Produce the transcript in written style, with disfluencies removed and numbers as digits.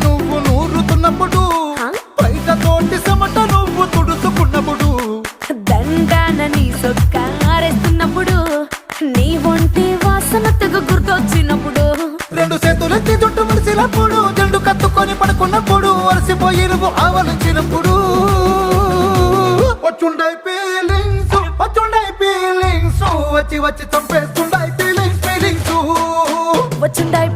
నువ్వు నూరుతున్నప్పుడు బయట తోటి సమట నువ్వు తుడుచుకున్నప్పుడు దండాన నీ సొక్కారేస్తున్నప్పుడు నీ ఒంటి వాసనతకు గుర్తొచ్చినప్పుడు రెండు చేతులెత్తి జుట్టు ముడిసినప్పుడు జెండు కత్తుకొని పడుకున్నప్పుడు అలసిపోయి నువ్వు ఆవలించినప్పుడు వచ్చుండై ఫీలింగ్స్ వచ్చి వచ్చి చంపేస్తుండై ఫీలింగ్స్ వచ్చుండాయి